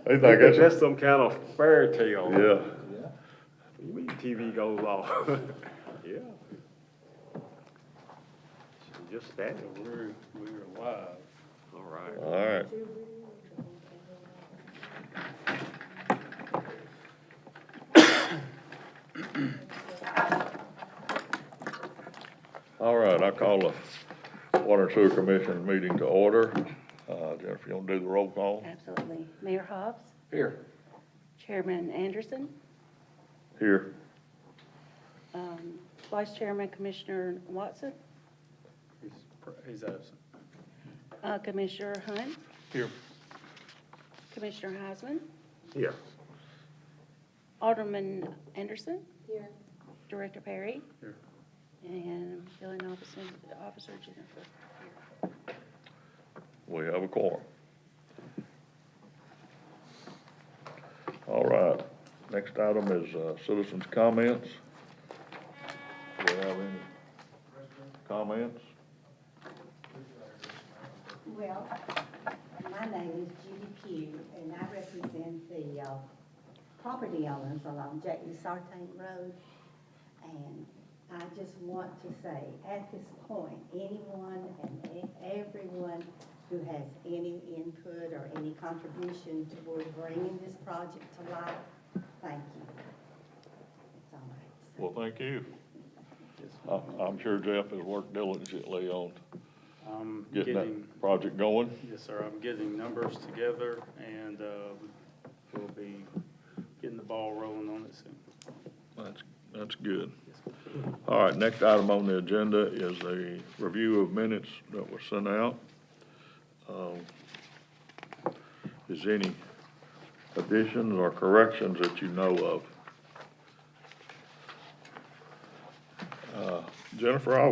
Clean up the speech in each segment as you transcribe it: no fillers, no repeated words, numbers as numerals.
They I think think that's that's, some kind of fairy tale. yeah. When TV goes off. Yeah. She just standing. We're live. All right. All right. All right, I call the Water and Sewer Commission meeting to order. Jennifer, you want to do the roll call? Absolutely. Mayor Hobbs, Here. Chairman Anderson, Here. Vice Chairman Commissioner Watson, He's absent. Commissioner Hunt, Here. Commissioner Heisman, Yeah. Alderman Anderson. Here. Director Perry. Here. And Billing Officer Jennifer. Here. We have a quorum. All right, next item is citizens' comments. Do we have any comments? Well, my name is Judy Pugh, and I represent the property owners along Jackie Sartain Road. And I just want to say, at this point, anyone and everyone who has any input or any contribution toward bringing this project to life, thank you. That's all I have to say. Well, thank you. I'm sure Jeff has worked diligently on I'm getting getting, that project going. yes, sir, I'm getting numbers together and, we'll be getting the ball rolling on it soon. That's good. All right, next item on the agenda is a review of minutes that were sent out. Is there any additions or corrections that you know of? Jennifer, I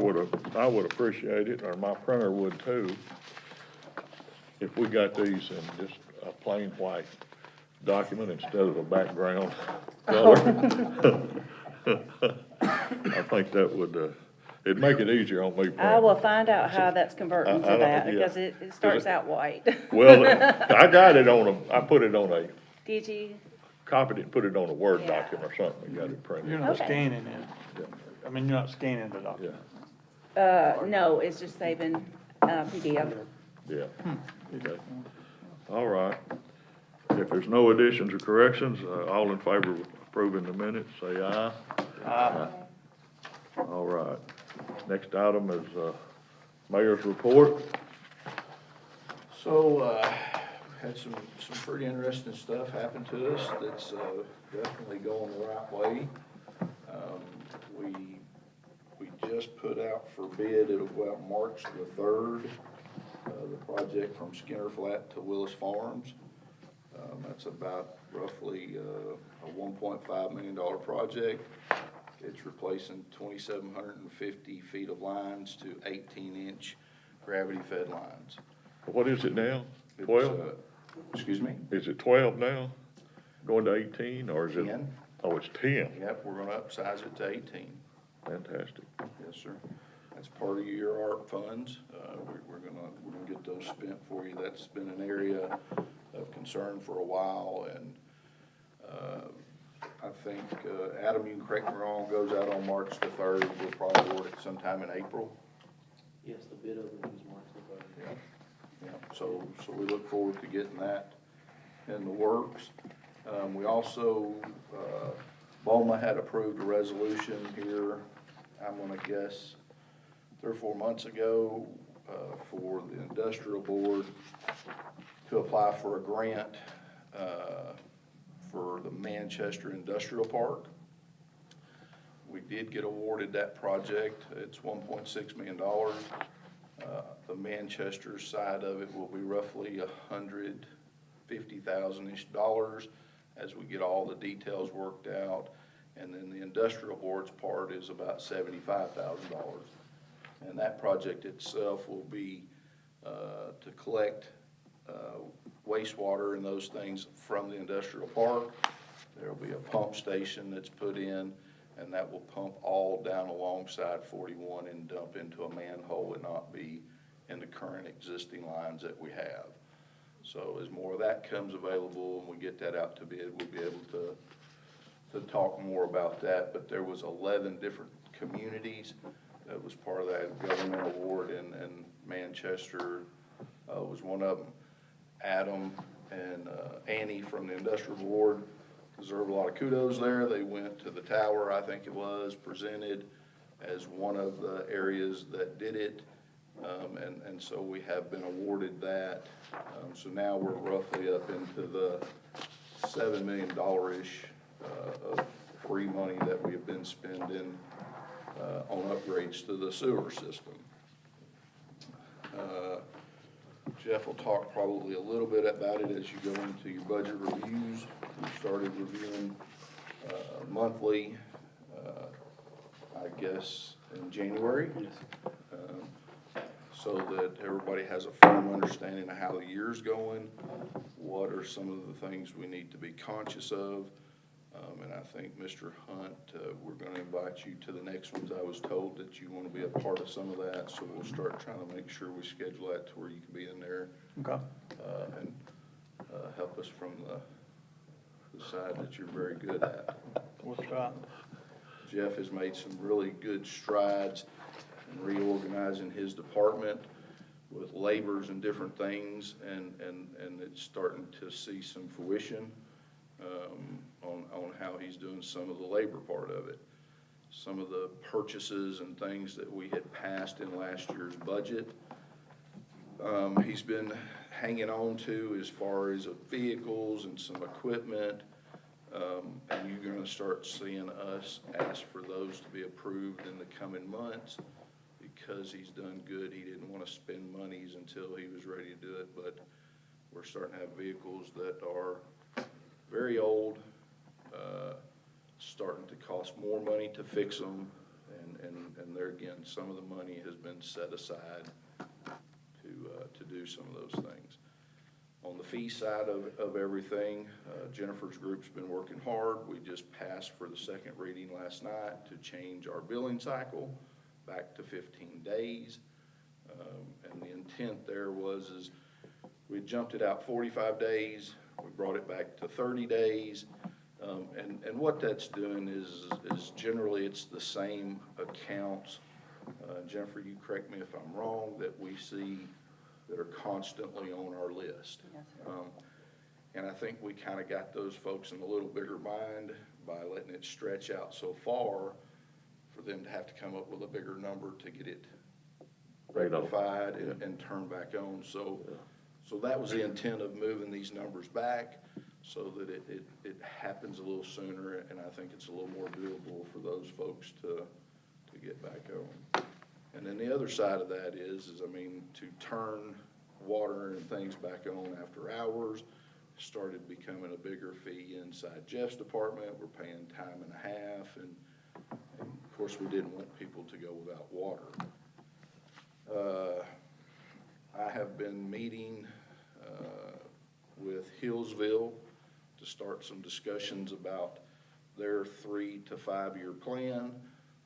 would appreciate it, or my printer would too, if we got these in just a plain white document instead of a background color. I think that would, it'd make it easier on me. I will find out how that's converting I to don't- that, yeah. because it starts out white. Well, I got it I put it on a, Did you? copied it and put it on a Word Yeah. document or something, and got it printed. You're not Okay. scanning it. I mean, you're not scanning the Yeah, document. No, it's just saving, PDF. yeah. Okay. All right. If there's no additions or corrections, all in favor of approving the minutes, say aye. Aye. All right. Next item is, mayor's report. So, had some pretty interesting stuff happen to us that's, definitely going the right way. We just put out for bid, it'll go out March the 3rd, the project from Skinner Flat to Willis Farms. That's about roughly, a $1.5 million project. It's replacing 2,750 feet of lines to 18-inch gravity-fed lines. What is it now? It's, 12? Excuse me? Is it 12 now? Going to 18, or is it? 10. Oh, it's 10. Yep, we're gonna upsize it to 18. Fantastic. Yes, sir. That's part of your ARP funds. We're gonna get those spent for you. That's been an area of concern for a while, and, I think, Adam, you can correct me wrong, goes out on March the 3rd. We'll probably award it sometime in April. Yes, the bid opening is March the 3rd. Yeah. Yeah, so we look forward to getting that in the works. We also, BOMA had approved a resolution here, I'm gonna guess, 3 or 4 months ago, for the industrial board to apply for a grant, for the Manchester Industrial Park. We did get awarded that project. It's $1.6 million. The Manchester side of it will be roughly $150,000-ish as we get all the details worked out. And then the industrial board's part is about $75,000. And that project itself will be to collect wastewater and those things from the industrial park. There'll be a pump station that's put in, and that will pump all down alongside 41 and dump into a manhole and not be in the current existing lines that we have. So as more of that comes available and we get that out to bid, we'll be able to talk more about that. But there was 11 different communities that was part of that government award, and Manchester was one of them. Adam and Annie from the Industrial Board deserve a lot of kudos there. They went to the tower, I think it was, presented as one of the areas that did it. And so we have been awarded that. So now we're roughly up into the $7 million-ish of free money that we have been spending on upgrades to the sewer system. Jeff will talk probably a little bit about it as you go into your budget reviews. We started reviewing monthly, I guess, in January. So that everybody has a firm understanding of how the year's going, what are some of the things we need to be conscious of. And I think, Mr. Hunt, we're gonna invite you to the next ones. I was told that you wanna be a part of some of that, so we'll start trying to make sure we schedule that to where you can be in there, Okay. and help us from the side that you're very good at. We'll try. Jeff has made some really good strides in reorganizing his department with labors and different things, and it's starting to see some fruition on how he's doing some of the labor part of it. Some of the purchases and things that we had passed in last year's budget, he's been hanging on to as far as vehicles and some equipment. And you're gonna start seeing us ask for those to be approved in the coming months, because he's done good. He didn't wanna spend monies until he was ready to do it, but we're starting to have vehicles that are very old, starting to cost more money to fix them, and there again, some of the money has been set aside to do some of those things. On the fee side of everything, Jennifer's group's been working hard. We just passed for the second reading last night to change our billing cycle back to 15 days. And the intent there is we jumped it out 45 days, we brought it back to 30 days. And what that's doing is generally it's the same accounts. Jennifer, you correct me if I'm wrong, that we see that are constantly on our list. Yes, And I think we kind of got those folks in a little bigger bind by letting it stretch out so far for them to have to come up with a bigger number to get it rectified and turned back on. So that was the intent of moving these numbers back, so that it happens a little sooner, and I think it's a little more doable for those folks to get back on. And then the other side of that is to turn water and things back on after hours started becoming a bigger fee inside Jeff's department. We're paying time and a half, and of course we didn't want people to go without water. I have been meeting with Hillsville to start some discussions about their 3 to 5 year plan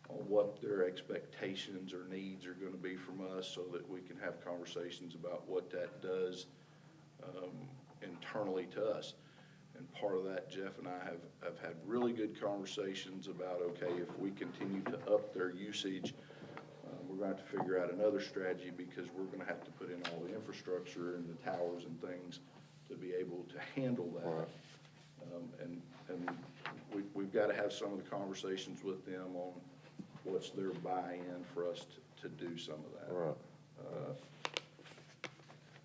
on what their expectations or needs are going to be from us, so that we can have conversations about what that does internally to us. And part of that, Jeff and I have had really good conversations about, okay, if we continue to up their usage, we're going to have to figure out another strategy, because we're going to have to put in all the infrastructure and the towers and things to be able to handle that. And we've got to have some of the conversations with them on what's their buy-in for us to do some of that. Right.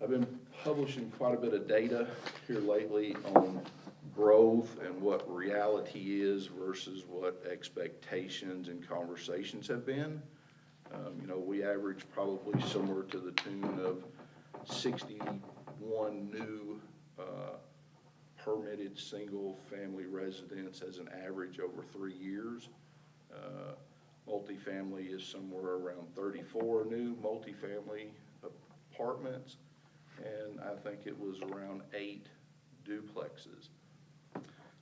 I've been publishing quite a bit of data here lately on growth and what reality is versus what expectations and conversations have been. We average probably somewhere to the tune of 61 new permitted single-family residents as an average over 3 years. Multifamily is somewhere around 34 new multifamily apartments, and I think it was around 8 duplexes.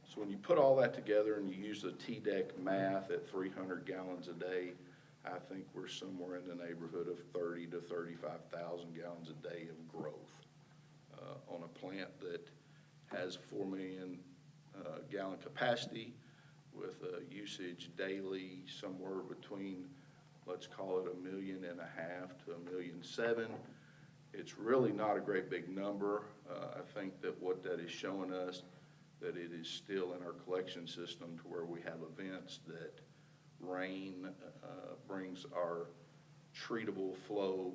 So when you put all that together and you use the TDEC math at 300 gallons a day, I think we're somewhere in the neighborhood of 30 to 35,000 gallons a day of growth. on a plant that has 4 million gallon capacity with a usage daily somewhere between, let's call it 1.5 million to 1.7 million. It's really not a great big number. I think that what that is showing us, that it is still in our collection system to where we have events that rain brings our treatable flow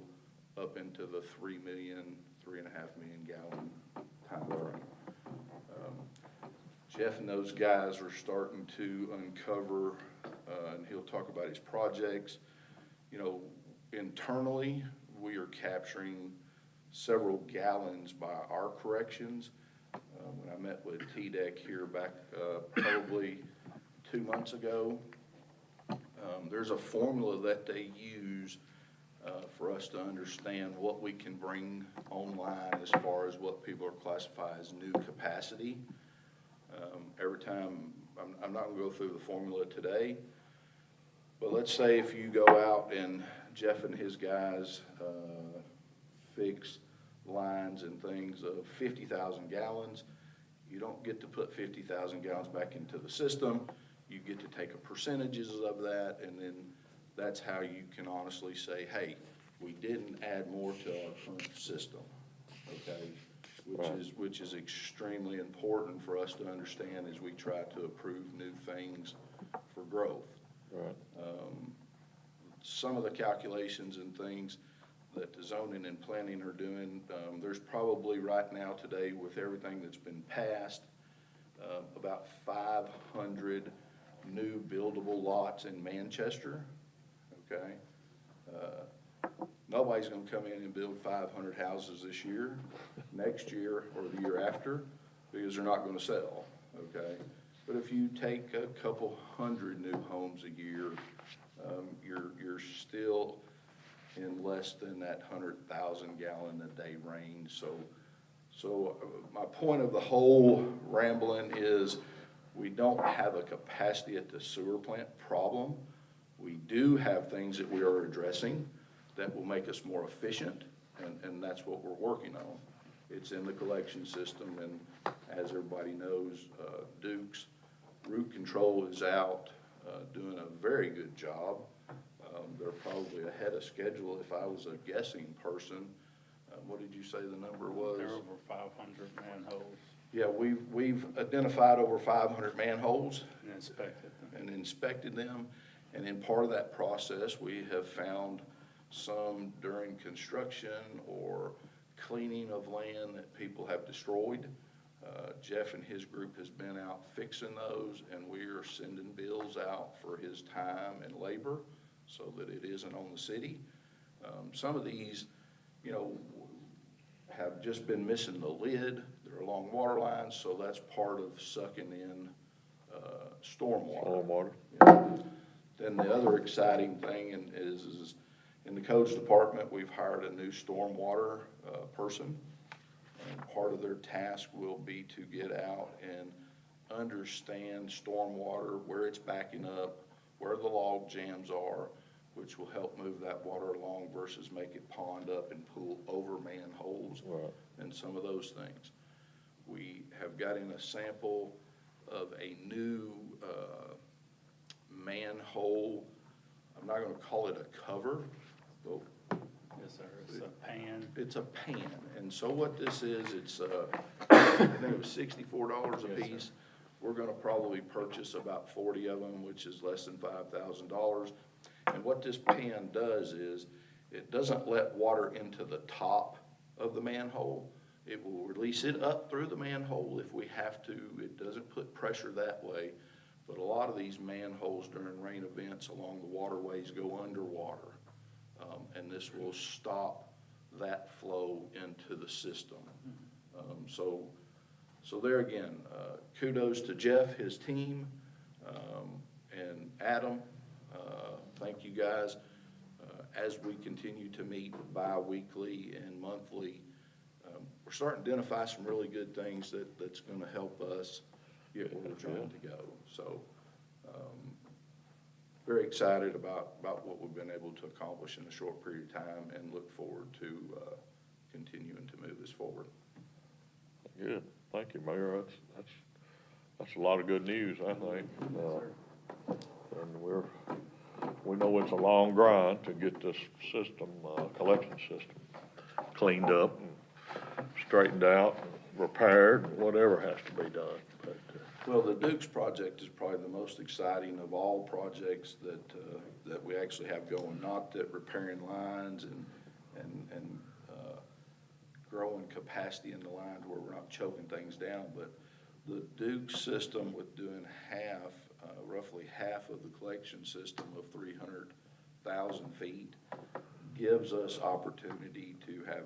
up into the 3 million, 3.5 million gallon time frame. Jeff and those guys are starting to uncover, and he'll talk about his projects. You know, internally, we are capturing several gallons by our corrections. When I met with TDEC here back probably 2 months ago, there's a formula that they use for us to understand what we can bring online as far as what people are classifying as new capacity. Every time, I'm not gonna go through the formula today, but let's say if you go out and Jeff and his guys fix lines and things of 50,000 gallons, you don't get to put 50,000 gallons back into the system. You get to take a percentages of that, and then that's how you can honestly say, hey, we didn't add more to our current system, okay? Which is extremely important for us to understand as we try to approve new things for growth. Right. Some of the calculations and things that the zoning and planning are doing, there's probably right now today with everything that's been passed, about 500 new buildable lots in Manchester, okay? Nobody's gonna come in and build 500 houses this year, next year, or the year after, because they're not gonna sell, okay? But if you take a couple hundred new homes a year, you're still in less than that 100,000 gallon a day range. So my point of the whole rambling is we don't have a capacity at the sewer plant problem. We do have things that we are addressing that will make us more efficient, and that's what we're working on. It's in the collection system, and as everybody knows, Duke's root control is out, doing a very good job. They're probably ahead of schedule. If I was a guessing person, what did you say the number was? There are over 500 manholes Yeah, we've identified over 500 manholes and inspected them. and inspected them. And in part of that process, we have found some during construction or cleaning of land that people have destroyed. Jeff and his group has been out fixing those, and we are sending bills out for his time and labor so that it isn't on the city. Some of these, you know, have just been missing the lid. They're along water lines, so that's part of sucking in stormwater. Stormwater. Then the other exciting thing is in the codes department, we've hired a new stormwater person. And part of their task will be to get out and understand stormwater, where it's backing up, where the log jams are, which will help move that water along versus make it pond up and pool over manholes. Right. And some of those things. We have got in a sample of a new manhole. I'm not gonna call it a cover, but Yes, sir. It's a pan. it's a pan. And so what this is, it's, I think it was $64 a Yes, piece. sir. We're gonna probably purchase about 40 of them, which is less than $5,000. And what this pan does is, it doesn't let water into the top of the manhole. It will release it up through the manhole if we have to. It doesn't put pressure that way. But a lot of these manholes during rain events along the waterways go underwater. And this will stop that flow into the system. So there again, kudos to Jeff, his team, and Adam. Thank you guys. As we continue to meet bi-weekly and monthly, we're starting to identify some really good things that's going to help us get where we're trying to go. So very excited about what we've been able to accomplish in a short period of time, and look forward to continuing to move this forward. Good, thank you, Mayor, that's a lot of good news, I think. And we know it's a long grind to get this system, collection system cleaned up and straightened out, and repaired, and whatever has to be done. But, Well, the Dukes project is probably the most exciting of all projects that we actually have going. Not that repairing lines and growing capacity in the lines where we're not choking things down, but the Dukes system with doing roughly half of the collection system of 300,000 feet gives us opportunity to have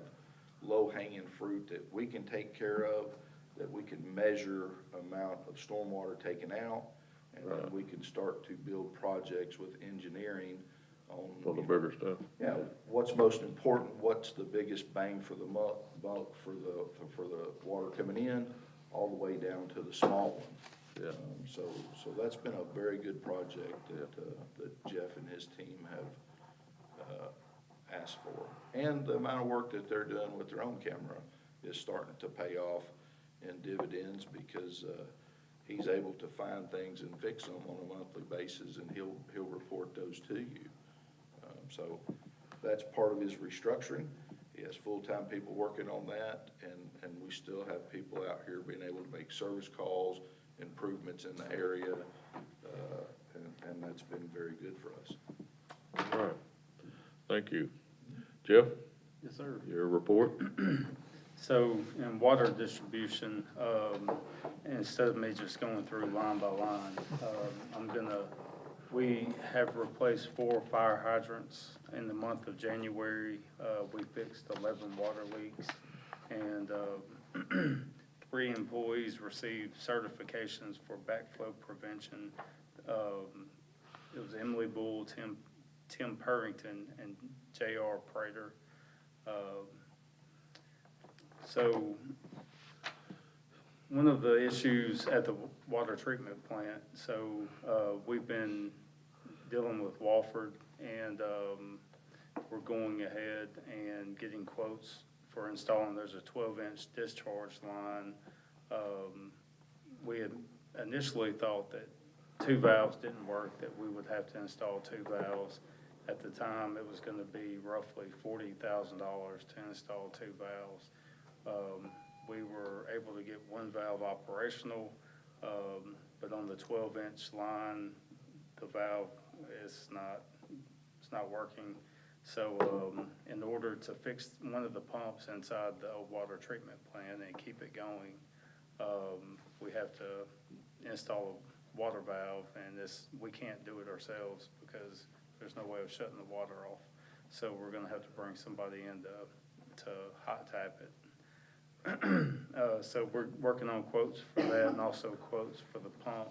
low-hanging fruit that we can take care of, that we can measure amount of stormwater taken out, and then we can start to build projects with engineering on. for the bigger stuff. Yeah, what's most important, what's the biggest bang for the buck for the water coming in, all the way down to the small one. Yeah. So that's been a very good project that Jeff and his team have asked for. And the amount of work that they're doing with their own camera is starting to pay off in dividends, because he's able to find things and fix them on a monthly basis, and he'll report those to you. So that's part of his restructuring. He has full-time people working on that, and we still have people out here being able to make service calls, improvements in the area, and that's been very good for us. All right, thank you. Jeff, Yes, sir. your report? So in water distribution, instead of me just going through line by line, we have replaced 4 fire hydrants in the month of January. We fixed 11 water leaks, and 3 employees received certifications for backflow prevention. It was Emily Bull, Tim Purrington, and J.R. Prater. So one of the issues at the water treatment plant, we've been dealing with Walford, and we're going ahead and getting quotes for installing. There's a 12-inch discharge line. We had initially thought that 2 valves didn't work, that we would have to install 2 valves. At the time, it was going to be roughly $40,000 to install 2 valves. We were able to get 1 valve operational, but on the 12-inch line, the valve is not working. So in order to fix one of the pumps inside the old water treatment plant and keep it going, we have to install a water valve, and we can't do it ourselves because there's no way of shutting the water off. So we're gonna have to bring somebody in to hot tap it. So we're working on quotes for that, and also quotes for the pump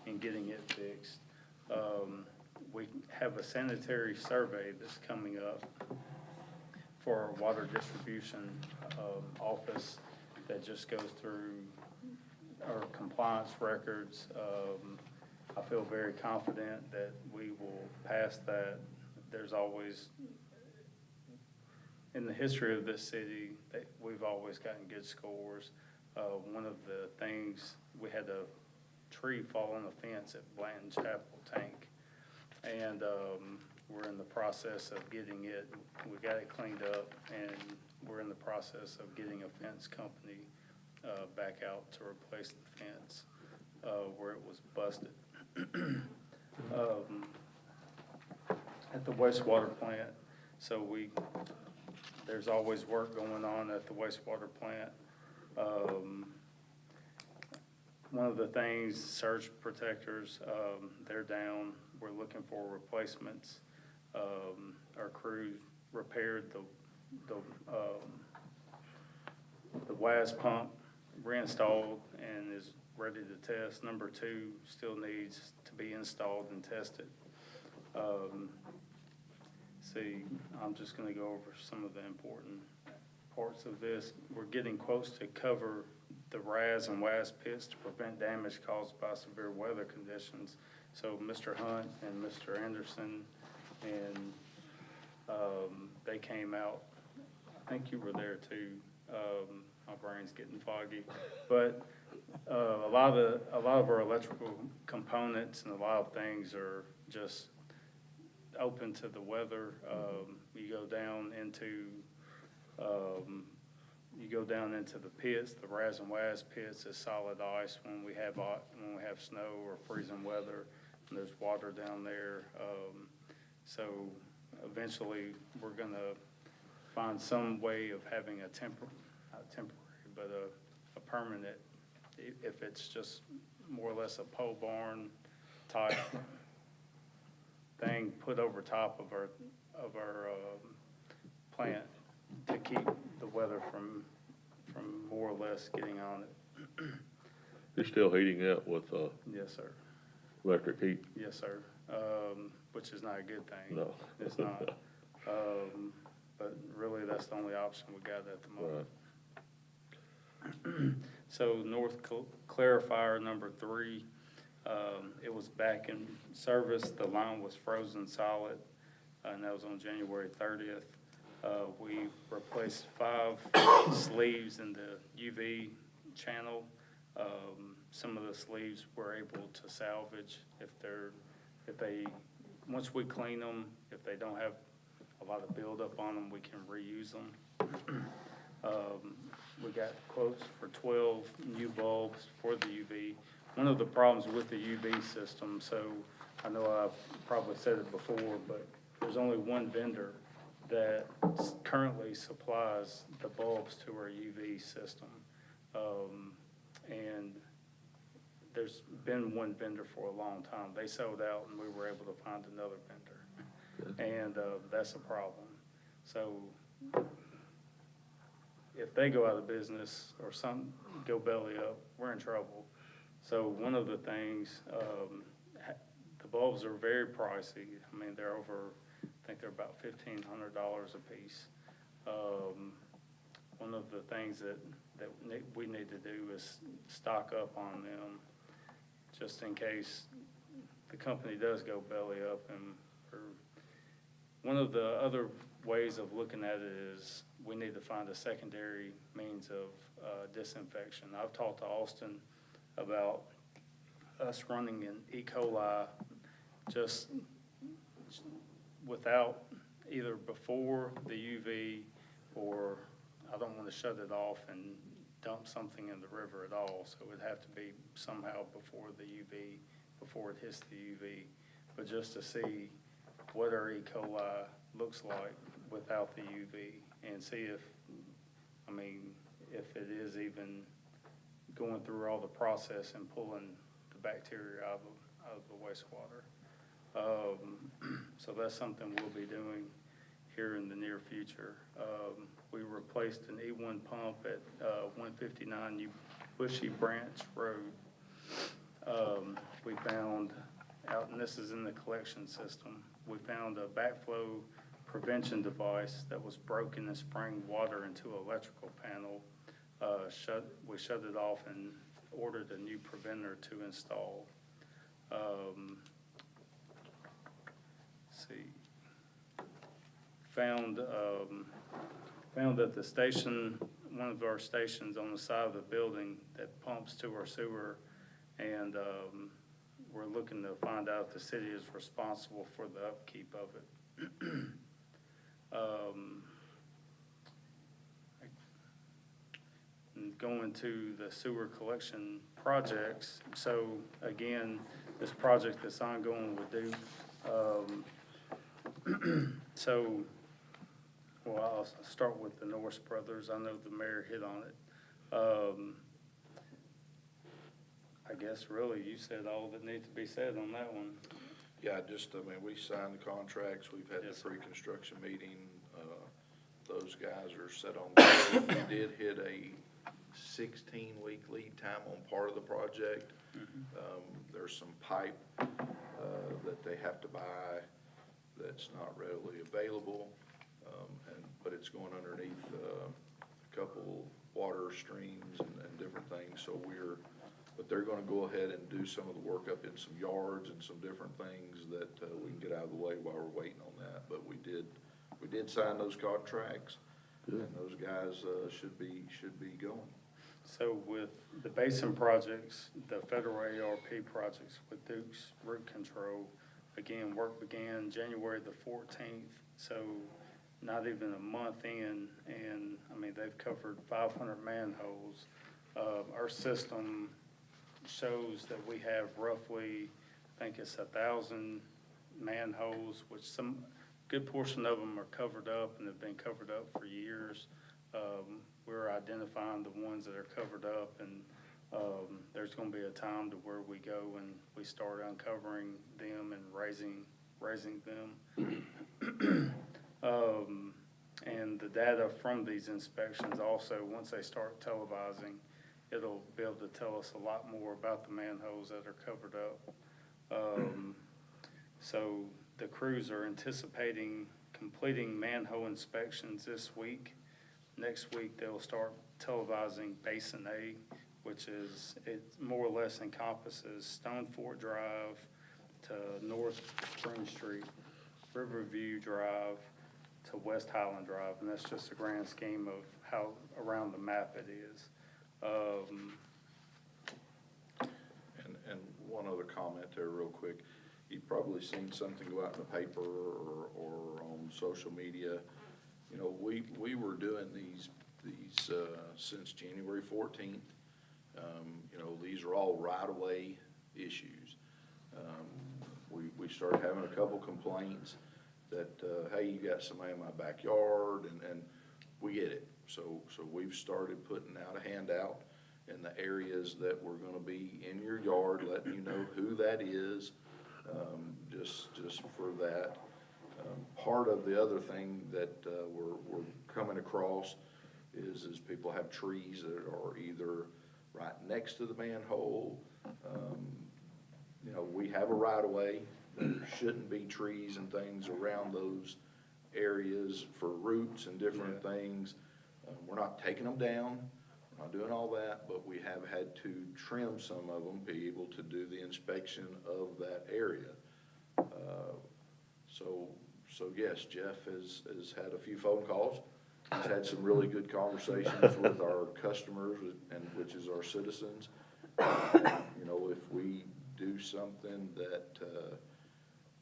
and getting it fixed. We have a sanitary survey that's coming up for our water distribution office that just goes through our compliance records. I feel very confident that we will pass that. There's always, in the history of this city, we've always gotten good scores. One of the things, we had a tree fall on the fence at Blanton Chapel Tank, and we're in the process of getting it, we got it cleaned up, and we're in the process of getting a fence company back out to replace the fence where it was busted. At the wastewater plant, there's always work going on at the wastewater plant. One of the things, surge protectors, they're down. We're looking for replacements. Our crew repaired the WAS pump, reinstalled, and is ready to test. Number 2 still needs to be installed and tested. I'm just gonna go over some of the important parts of this. We're getting quotes to cover the RAS and WAS pits to prevent damage caused by severe weather conditions. So Mr. Hunt and Mr. Anderson, and they came out, I think you were there too, my brain's getting foggy. But, a lot of our electrical components and a lot of things are just open to the weather. You go down into the pits, the Raz and Waz pits is solid ice when we have snow or freezing weather, and there's water down there. So eventually, we're gonna find some way of having not temporary, but a permanent, if it's just more or less a pole barn type thing put over top of our plant to keep the weather from more or less getting on it. You're still heating it with, Yes, sir. electric heat? Yes, sir. Which is not a good thing. No. It's not. But really, that's the only option we got at the moment. Right. So North Clarifier number 3, it was back in service. The line was frozen solid, and that was on January 30th. We replaced 5 sleeves in the UV channel. Some of the sleeves we're able to salvage once we clean them, if they don't have a lot of buildup on them, we can reuse them. We got quotes for 12 new bulbs for the UV. One of the problems with the UV system, so I know I've probably said it before, but there's only one vendor that currently supplies the bulbs to our UV system. And there's been one vendor for a long time. They sold out and we were able to find another vendor. And that's a problem. So if they go out of business or some go belly up, we're in trouble. So one of the things, the bulbs are very pricey. I mean, they're I think they're about $1,500 a piece. One of the things that we need to do is stock up on them, just in case the company does go belly up. One of the other ways of looking at it is we need to find a secondary means of disinfection. I've talked to Austin about us running an E. coli just without either before the UV, or I don't want to shut it off and dump something in the river at all. So it would have to be somehow before the UV, before it hits the UV. But just to see what our E. coli looks like without the UV and see if it is even going through all the process and pulling the bacteria out of the wastewater. So that's something we'll be doing here in the near future. We replaced an E1 pump at 159 Bushy Branch Road. We found out, and this is in the collection system, we found a backflow prevention device that was broken and spraying water into an electrical panel. We shut it off and ordered a new preventer to install. Let's see. Found at the station, one of our stations on the side of the building that pumps to our sewer, and we're looking to find out if the city is responsible for the upkeep of it. And going to the sewer collection projects, so again, this project that's ongoing with Duke, I'll start with the Norris Brothers. I know the mayor hit on it. I guess really you said all that needs to be said on that one. Yeah, we signed the contracts, we've had the Yes, sir. pre-construction meeting, those guys are set on board. We did hit a 16-week lead time on part of the project. There's some pipe, that they have to buy that's not readily available, but it's going underneath, a couple water streams and different things, but they're gonna go ahead and do some of the work up in some yards and some different things that, we can get out of the way while we're waiting on that. But we did sign those contracts. And those guys, should be going. So with the basin projects, the federal ARP projects with Duke's Root Control, again, work began January the 14th, so not even a month in, and, I mean, they've covered 500 manholes. Our system shows that we have roughly, I think it's 1,000 manholes, which some, good portion of them are covered up and have been covered up for years. We're identifying the ones that are covered up, and there's gonna be a time to where we go and we start uncovering them and raising them. And the data from these inspections also, once they start televising, it'll be able to tell us a lot more about the manholes that are covered up. So the crews are anticipating completing manhole inspections this week. Next week, they'll start televising Basin A, which is, it more or less encompasses Stone Fort Drive to North Spring Street, Riverview Drive to West Highland Drive, and that's just a grand scheme of how around the map it is. And one other comment there real quick. You've probably seen something go out in the paper or on social media. You know, we were doing these since January 14th. You know, these are all right-of-way issues. We started having a couple complaints that, hey, you got somebody in my backyard, and we get it. So we've started putting out a handout in the areas that we're gonna be in your yard, letting you know who that is, just for that. Part of the other thing that we're coming across is people have trees that are either right next to the manhole. You know, we have a right-of-way. There shouldn't be trees and things around those areas for roots and different things. We're not taking them down, we're not doing all that, but we have had to trim some of them, be able to do the inspection of that area. So yes, Jeff has had a few phone calls. He's had some really good conversations with our customers, and which is our citizens. You know, if we do something that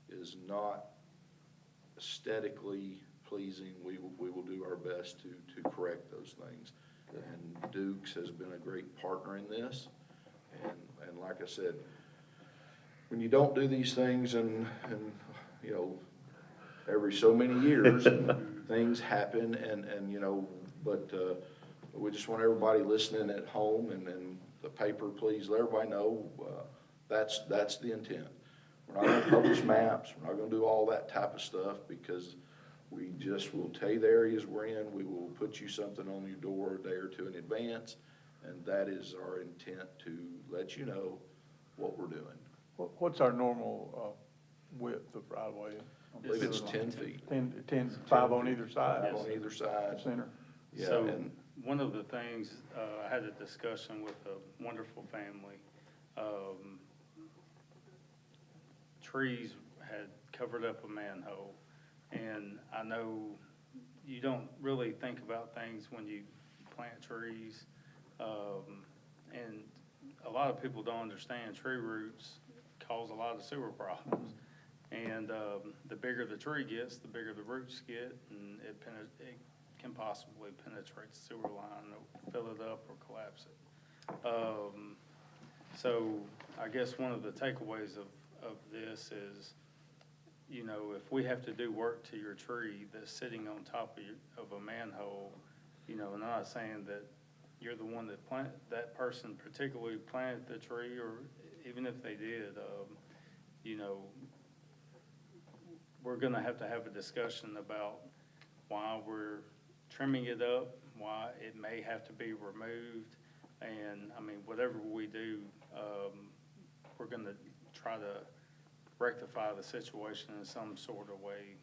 is not aesthetically pleasing, we will do our best to correct those things. And Dukes has been a great partner in this. And like I said, when you don't do these things and you know, every so many years, things happen and you know, but we just want everybody listening at home and the paper, please let everybody know, that's the intent. We're not gonna publish maps, we're not gonna do all that type of stuff, because we just will tell you the areas we're in, we will put you something on your door a day or two in advance, and that is our intent, to let you know what we're doing. What's our normal width of right-of-way? I believe it's 10 feet. 10, 5 on either side? On either side. Center? Yeah, So, and one of the things, I had a discussion with a wonderful family. Trees had covered up a manhole, and I know you don't really think about things when you plant trees. And a lot of people don't understand tree roots cause a lot of sewer problems. And the bigger the tree gets, the bigger the roots get, and it can possibly penetrate the sewer line, or fill it up or collapse it. So I guess one of the takeaways of this is, you know, if we have to do work to your tree that's sitting on top of a manhole, you know, and I'm not saying that you're the one that person particularly planted the tree, or even if they did, you know, we're gonna have to have a discussion about why we're trimming it up, why it may have to be removed. And, I mean, whatever we do, we're gonna try to rectify the situation in some sort of way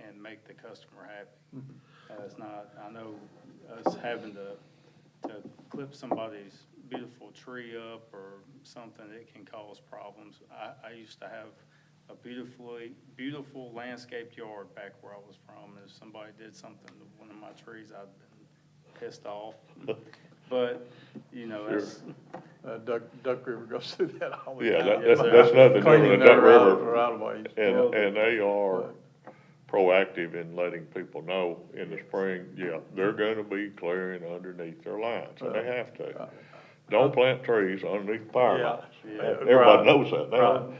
and make the customer happy. It's not, I know us having to clip somebody's beautiful tree up or something, it can cause problems. I used to have a beautiful landscaped yard back where I was from. If somebody did something to one of my trees, I'd been pissed off. But, you know, that's, Duck River goes through that all the Yeah, time. that's nothing new Cleaning in their Duck right River. of ways. And they are proactive in letting people know in the spring, yeah, they're gonna be clearing underneath their lines, and they have to. Don't plant trees underneath power Yeah. lines. Yeah. Everybody Right. knows that now. Right.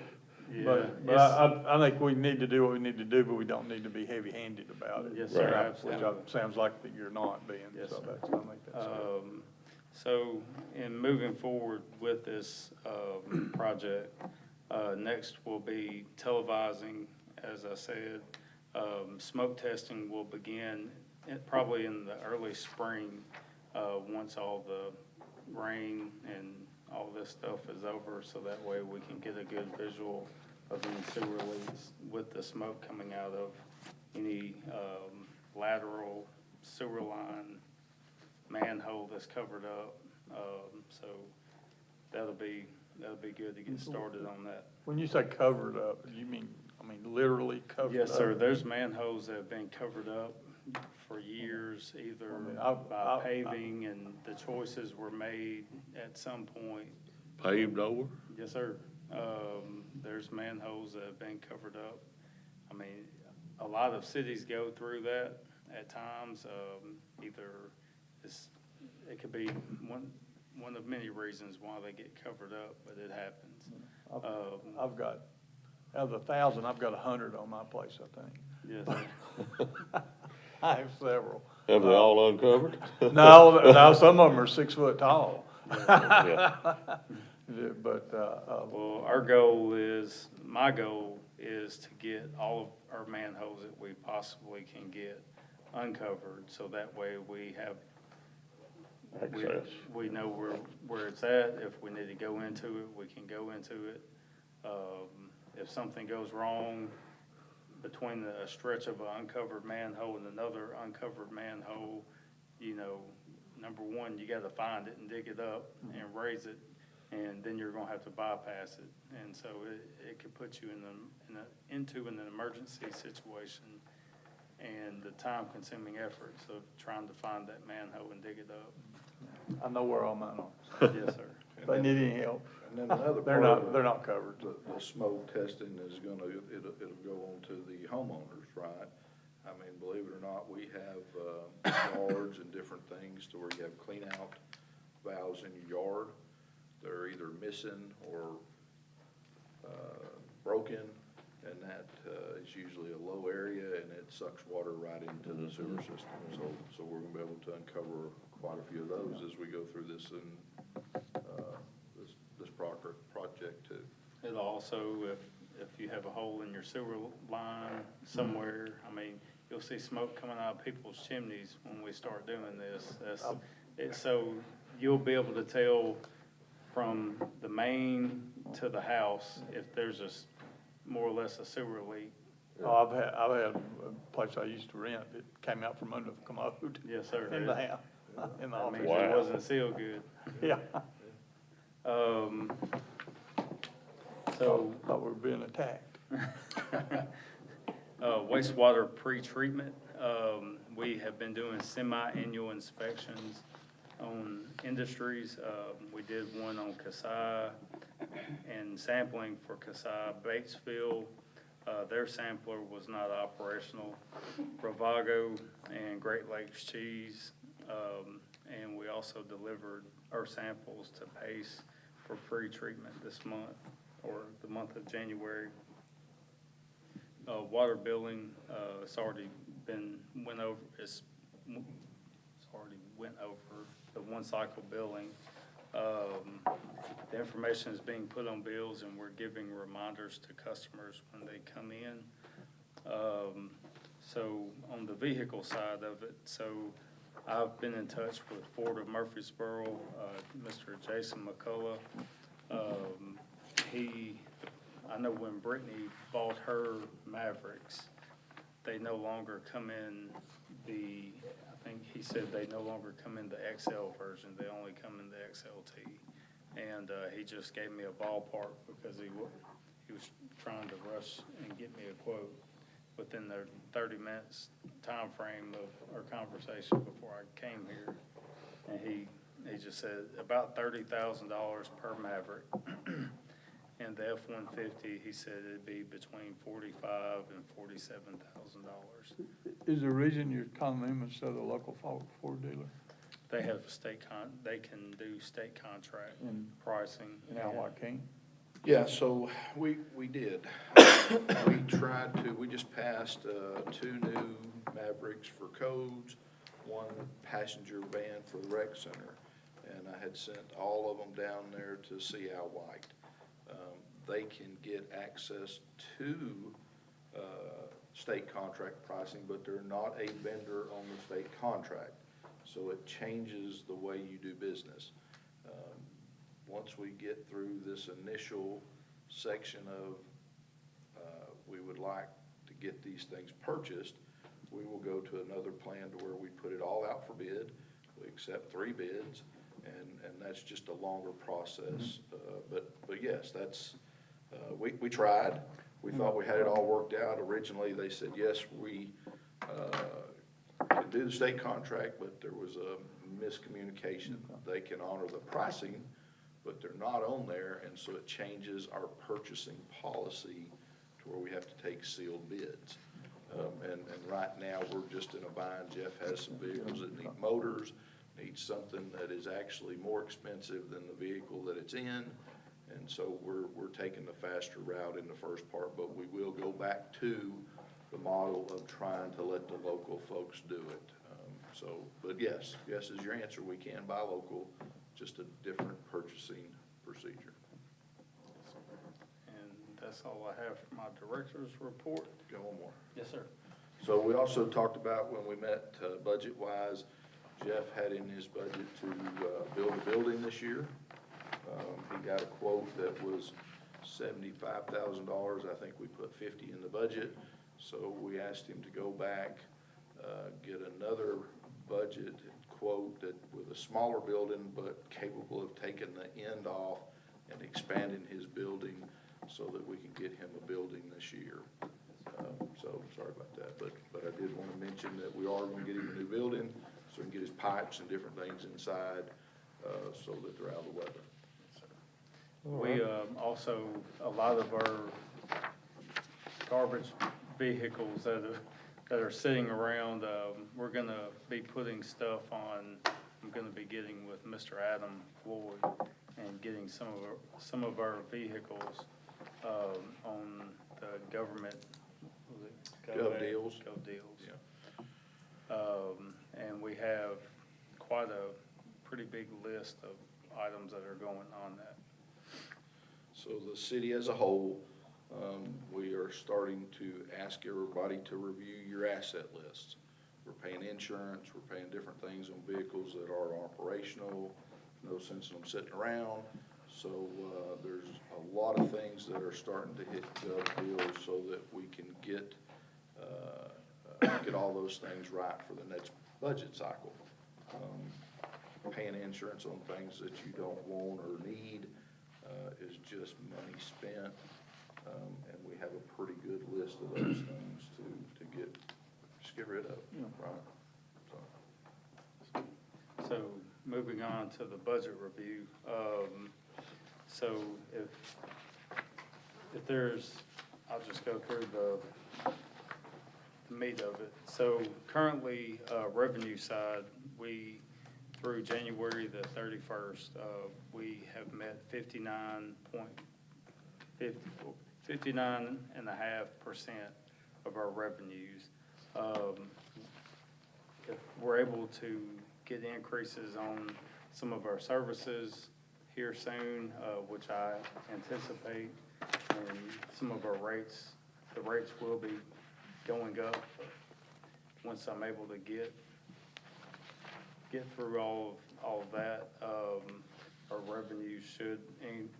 yeah. But it's- I think we need to do what we need to do, but we don't need to be heavy-handed about it. Yes, sir, Right. absolutely. Which sounds like that you're not being, Yes, so sir. that's, I think that's. So in moving forward with this, project, next will be televising, as I said. Smoke testing will begin probably in the early spring, once all the rain and all this stuff is over, so that way we can get a good visual of any sewer leaks with the smoke coming out of any, lateral sewer line manhole that's covered up. So that'll be good to get started on that. When you say covered up, you mean, literally covered up? Yes, sir, there's manholes that have been covered up for years, either by paving, and the choices were made at some point. Paved over? Yes, sir. There's manholes that have been covered up. I mean, a lot of cities go through that at times. Either it could be one of many reasons why they get covered up, but it happens. I've got, out of the 1,000, I've got 100 on my place, I think. Yes, sir. I have several. Have they all uncovered? No, some of them are 6 foot tall. Yeah. But, Well, my goal is to get all of our manholes that we possibly can get uncovered, so that way we have, Access. we know where it's at. If we need to go into it, we can go into it. If something goes wrong between a stretch of an uncovered manhole and another uncovered manhole, you know, number one, you gotta find it and dig it up and raise it, and then you're gonna have to bypass it. And so it could put you into an emergency situation, and the time-consuming efforts of trying to find that manhole and dig it up. I know where all mine are. Yes, sir. If they need any help, And then another they're part of not, it, they're not covered. the smoke testing is gonna, it'll go on to the homeowners, right? I mean, believe it or not, we have, yards and different things to where you have clean out valves in your yard. They're either missing or, broken, and that, is usually a low area, and it sucks water right into the sewer system. So we're gonna be able to uncover quite a few of those as we go through this and, this project too. It'll also, if you have a hole in your sewer line somewhere, I mean, you'll see smoke coming out of people's chimneys when we start doing this. So you'll be able to tell from the main to the house if there's more or less a sewer leak. Oh, I've had a place I used to rent, it came out from under the commode. Yes, sir. In the house, in the That means office. it Wow. wasn't sealed good. Yeah, So thought we were being attacked. wastewater pretreatment, we have been doing semi-annual inspections on industries. We did one on Kasai and sampling for Kasai Batesville. Their sampler was not operational. Bravago and Great Lakes Cheese. And we also delivered our samples to Pace for pre-treatment this month, or the month of January. Water billing, it's already went over the one cycle billing. The information is being put on bills, and we're giving reminders to customers when they come in. So on the vehicle side of it, so I've been in touch with Ford of Murfreesboro, Mr. Jason McCullough. I know when Brittany bought her Mavericks, they no longer come in I think he said they no longer come in the XL version, they only come in the XLT. And he just gave me a ballpark because he was trying to rush and get me a quote within the 30 minutes time frame of our conversation before I came here. And he just said about $30,000 per Maverick. And the F-150, he said it'd be between $45,000 and $47,000. Is the reason you're calling them instead of the local Ford dealer? They have they can do state contract And pricing. And now what, can't? Yeah, so we did. We just passed, 2 new Mavericks for codes, 1 passenger van for the rec center. And I had sent all of them down there to see Al White. They can get access to, state contract pricing, but they're not a vendor on the state contract. So it changes the way you do business. Once we get through this initial section of, we would like to get these things purchased, we will go to another plan to where we put it all out for bid. We accept 3 bids, and that's just a longer process. But yes, that's, we tried. We thought we had it all worked out. Originally, they said, yes, we can do the state contract, but there was a miscommunication. They can honor the pricing, but they're not on there, and so it changes our purchasing policy to where we have to take sealed bids. And right now, we're just in a bind. Jeff has some vehicles that need motors, needs something that is actually more expensive than the vehicle that it's in. And so we're taking the faster route in the first part, but we will go back to the model of trying to let the local folks do it. But yes is your answer. We can buy local, just a different purchasing procedure. And that's all I have for my director's report. Go one more. Yes, sir. So we also talked about when we met, budget-wise, Jeff had in his budget to build a building this year. He got a quote that was $75,000. I think we put 50 in the budget. So we asked him to go back, get another budget quote that with a smaller building, but capable of taking the end off and expanding his building so that we can get him a building this year. So sorry about that, but I did want to mention that we are going to get him a new building so we can get his pipes and different things inside, so that they're out of the weather. We, also, a lot of our garbage vehicles that are sitting around, we're gonna be putting stuff on, I'm gonna be getting with Mr. Adam Floyd and getting some of our vehicles, on the government, was it? Gov deals. Gov deals. Yeah. And we have quite a pretty big list of items that are going on that. So the city as a whole, we are starting to ask everybody to review your asset lists. We're paying insurance, we're paying different things on vehicles that are operational, no sense in them sitting around. So there's a lot of things that are starting to hit Gov deals so that we can get all those things right for the next budget cycle. Paying insurance on things that you don't want or need is just money spent, and we have a pretty good list of those things to just get rid of, right? So moving on to the budget review, so if there's, I'll just go through the meat of it. So currently, revenue side, through January the 31st, we have met 59.5% of our revenues. If we're able to get increases on some of our services here soon, which I anticipate, and some of our rates, the rates will be going up once I'm able to get through all of that. Our revenue should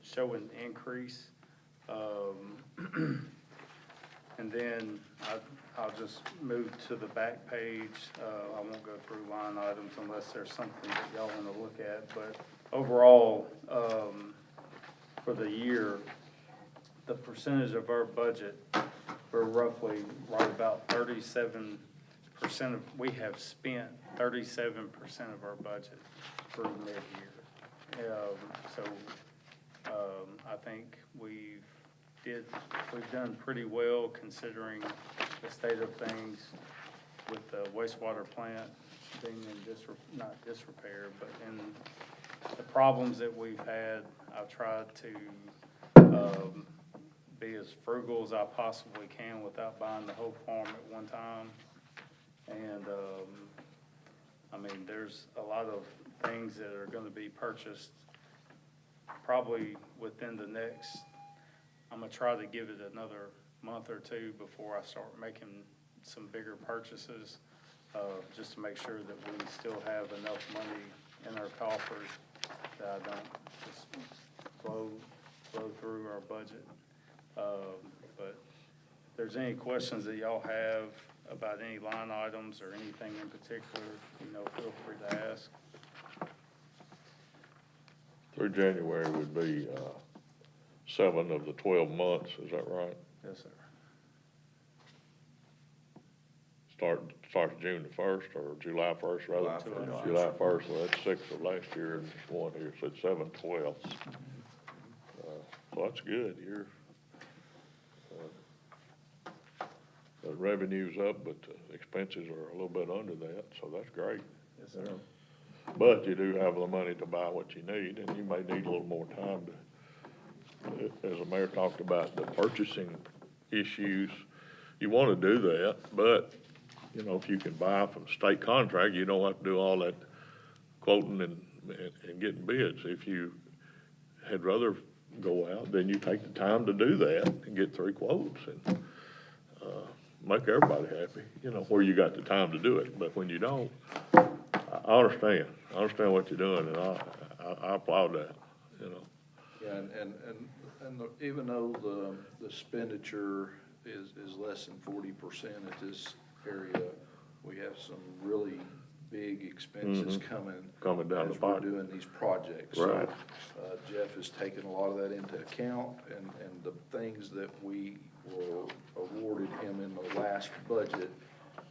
show an increase. And then I'll just move to the back page. I won't go through line items unless there's something that y'all want to look at. But overall, for the year, the percentage of our budget, we're roughly right about 37% we have spent 37% of our budget for mid-year. I think we've done pretty well considering the state of things with the wastewater plant being in not disrepair, but in the problems that we've had. I've tried to be as frugal as I possibly can without buying the whole farm at one time. And, I mean, there's a lot of things that are gonna be purchased probably within the next, I'm gonna try to give it another month or two before I start making some bigger purchases, just to make sure that we still have enough money in our coffers that I don't just blow through our budget. But if there's any questions that y'all have about any line items or anything in particular, feel free to ask. Through January would be 7 of the 12 months, is that right? Yes, sir. Starts June the 1st or July 1st rather? July 1st. July 1st, so that's 6 of last year and just one here, so it's 7/12. So that's good, the revenue's up, but the expenses are a little bit under that, so that's great. Yes, sir. But you do have the money to buy what you need, and you may need a little more time to, as the mayor talked about, the purchasing issues. You wanna do that, but, if you can buy from state contract, you don't have to do all that quoting and getting bids. If you had rather go out, then you take the time to do that and get 3 quotes and, make everybody happy, where you got the time to do it. But when you don't, I understand what you're doing, and I applaud that, Yeah, even though the expenditure is less than 40% at this area, we have some really big expenses Coming down the as we're pipe. doing these projects. Right. So, Jeff has taken a lot of that into account, and the things that we were awarded him in the last budget,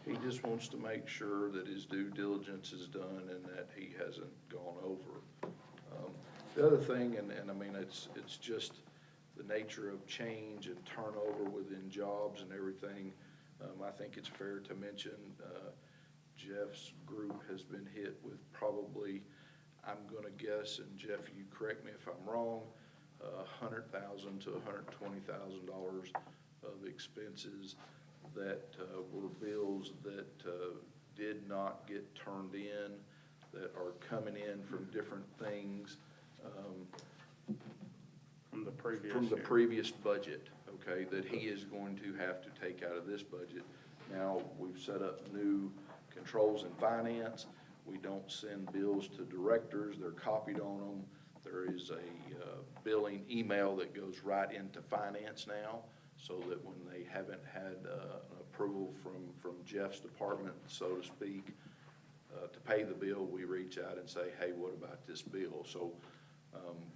he just wants to make sure that his due diligence is done and that he hasn't gone over. The other thing, and I mean, it's just the nature of change and turnover within jobs and everything. I think it's fair to mention, Jeff's group has been hit with probably, I'm gonna guess, and Jeff, you correct me if I'm wrong, $100,000 to $120,000 of expenses that were bills that did not get turned in, that are coming in from different things. From the previous From the year. previous budget, okay, that he is going to have to take out of this budget. Now, we've set up new controls in finance. We don't send bills to directors, they're copied on them. There is a billing email that goes right into finance now, so that when they haven't had an approval from Jeff's department, so to speak, to pay the bill, we reach out and say, hey, what about this bill? So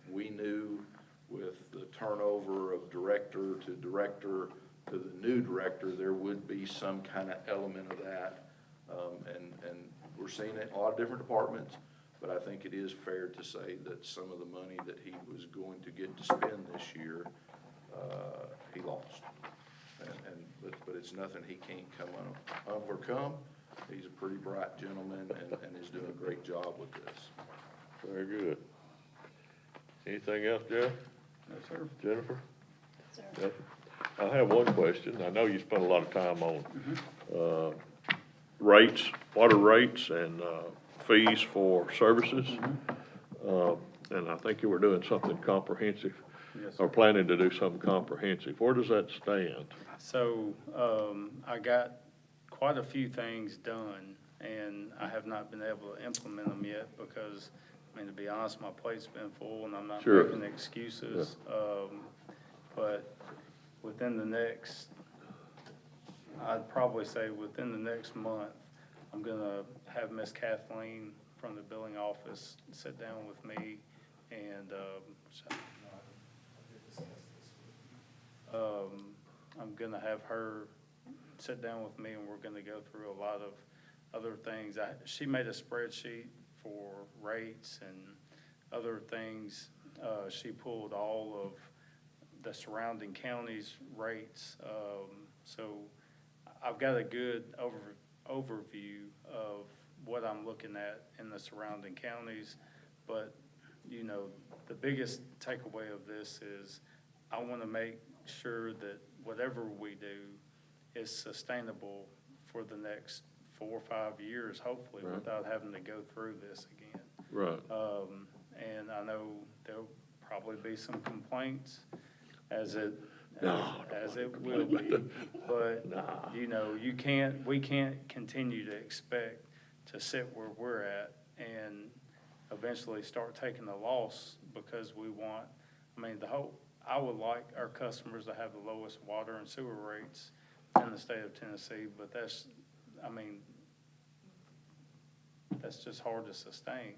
we knew with the turnover of director to the new director, there would be some kind of element of that. And we're seeing it in a lot of different departments, but I think it is fair to say that some of the money that he was going to get to spend this year, he lost. But it's nothing he can't overcome. He's a pretty bright gentleman and is doing a great job with this. Very good. Anything else, Jeff? No, sir. Jennifer? Yes. I have one question. I know you spent a lot of time on, rates, water rates and, fees for services. And I think you were doing something comprehensive, Yes, sir. or planning to do something comprehensive. Where does that stand? So, I got quite a few things done, and I have not been able to implement them yet because, to be honest, my plate's been full and I'm not Sure. making excuses. But within the next, I'd probably say within the next month, I'm gonna have Miss Kathleen from the billing office sit down with me and, I'm gonna have her sit down with me, and we're gonna go through a lot of other things. She made a spreadsheet for rates and other things. She pulled all of the surrounding counties' rates. So I've got a good overview of what I'm looking at in the surrounding counties. But, you know, the biggest takeaway of this is I want to make sure that whatever we do is sustainable for the next 4 or 5 years, hopefully, Right. without having to go through this again. Right. And I know there'll probably be some complaints as it will be. But, you know, we can't continue to expect to sit where we're at and eventually start taking a loss because we want, I would like our customers to have the lowest water and sewer rates in the state of Tennessee, but that's just hard to sustain.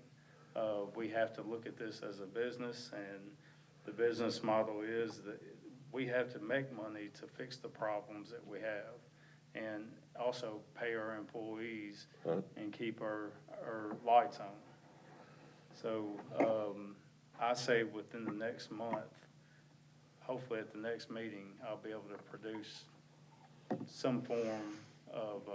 We have to look at this as a business, and the business model is that we have to make money to fix the problems that we have, and also pay our employees Right. and keep our lights on. So, I say within the next month, hopefully at the next meeting, I'll be able to produce some form of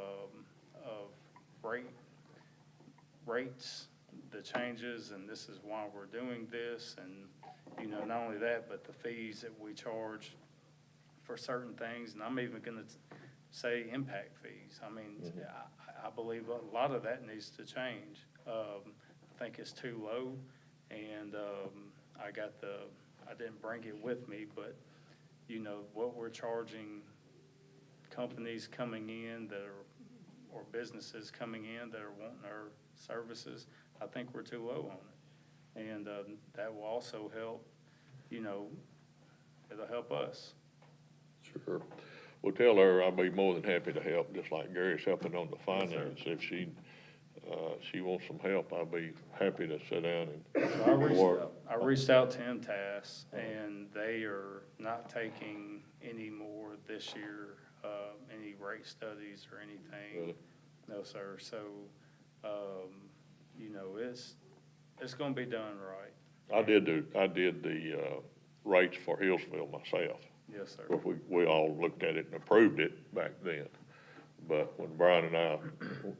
rates, the changes, and this is why we're doing this, and, you know, not only that, but the fees that we charge for certain things, and I'm even gonna say impact fees. I believe a lot of that needs to change. I think it's too low, and, I didn't bring it with me, but, you know, what we're charging companies coming in or businesses coming in that are wanting our services, I think we're too low on it. And, that will also help, you know, it'll help us. Sure. Well, tell her I'll be more than happy to help, just like Gary's helping on the finance. If she wants some help, I'll be happy to sit down and work. I reached out to MTS, and they are not taking any more this year, any rate studies or anything. Really? No, sir. So, you know, it's gonna be done right. I did the rates for Hillsville myself. Yes, sir. Of course, we all looked at it and approved it back then. But when Brian and I,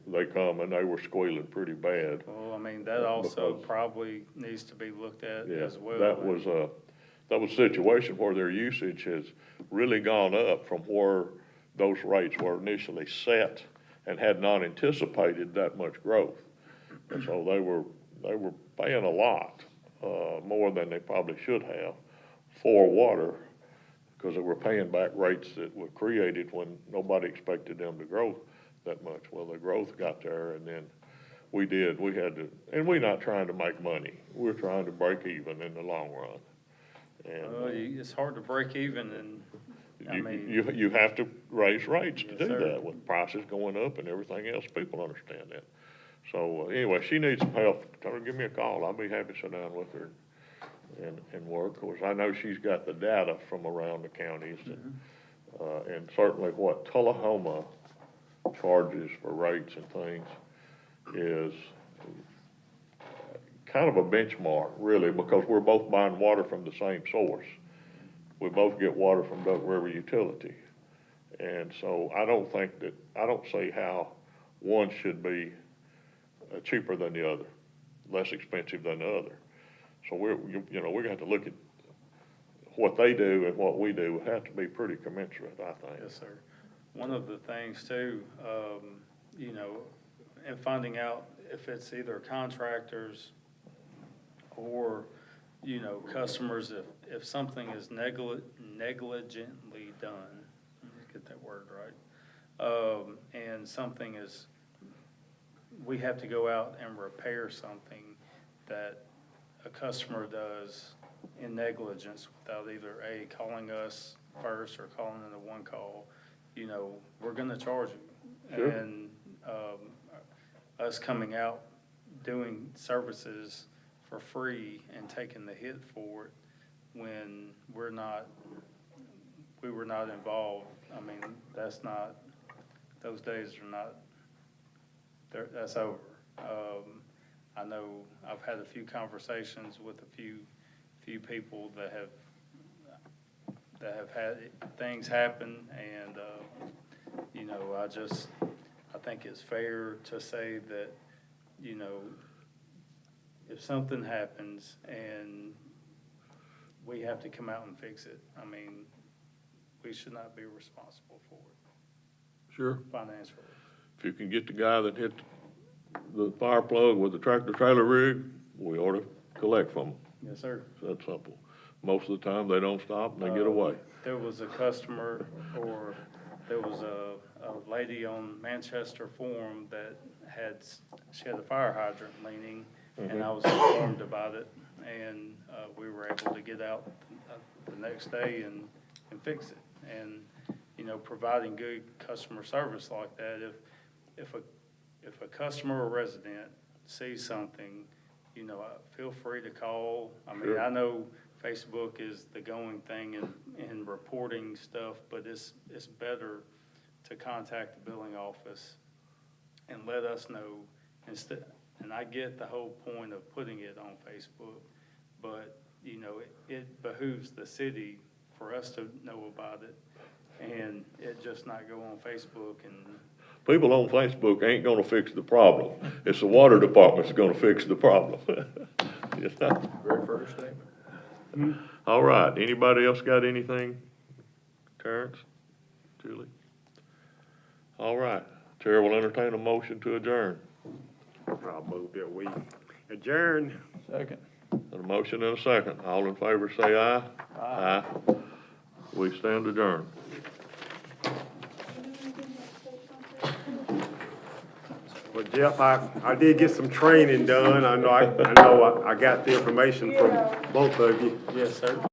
they come and they were squealing pretty bad. Well, that also Because- probably needs to be looked at Yeah, as well. that was a situation where their usage has really gone up from where those rates were initially set and had not anticipated that much growth. And so they were paying a lot, more than they probably should have for water, because they were paying back rates that were created when nobody expected them to grow that much. Well, the growth got there, and then we had to, and we're not trying to make money. We're trying to break even in the long run. And It's hard to break even, and, you have to raise rates to Yes, do sir. that with prices going up and everything else. People understand that. So anyway, she needs some help. Tell her to give me a call. I'll be happy to sit down with her and work. Of course, I know she's got the data from around the counties and certainly what Tullahoma charges for rates and things is kind of a benchmark, really, because we're both buying water from the same source. We both get water from Duck River Utility. And so I don't see how one should be cheaper than the other, less expensive than the other. So we're going to have to look at what they do and what we do. Would have to be pretty commensurate, I think. yes, sir. One of the things too, you know, and finding out if it's either contractors or, you know, customers, if something is negligently done, let's get that word right, and something is, we have to go out and repair something that a customer does in negligence without either calling us first or calling in a one call, you know, we're gonna charge you. Sure. And, us coming out, doing services for free and taking the hit for it when we we were not involved, I mean, that's not, those days are not, that's over. I know I've had a few conversations with a few people that have had things happen, and, you know, I think it's fair to say that, you know, if something happens and we have to come out and fix it, I mean, we should not be responsible for it Sure. financially. If you can get the guy that hit the fire plug with the tractor trailer rig, we ought to collect from them. Yes, sir. It's that simple. Most of the time, they don't stop and they get away. There was a customer, or there was a lady on Manchester Forum that she had a fire hydrant leaning, and I was informed about it, and, we were able to get out the next day and fix it. And, you know, providing good customer service like that, if a customer or resident sees something, you know, feel free to call. I mean, Sure. I know Facebook is the going thing in reporting stuff, but it's better to contact the billing office and let us know instead. And I get the whole point of putting it on Facebook, but, you know, it behooves the city for us to know about it, and it just not go on Facebook and, People on Facebook ain't gonna fix the problem. It's the water department's gonna fix the problem. You know? Very first statement. All right, anybody else got anything? Terrence, Julie? All right, Chair will entertain a motion to adjourn. I'll move that we adjourn. Second. A motion and a second. All in favor say aye. Aye. We stand adjourned. Well, Jeff, I did get some training done. I know I got the information from both of you. yes, sir.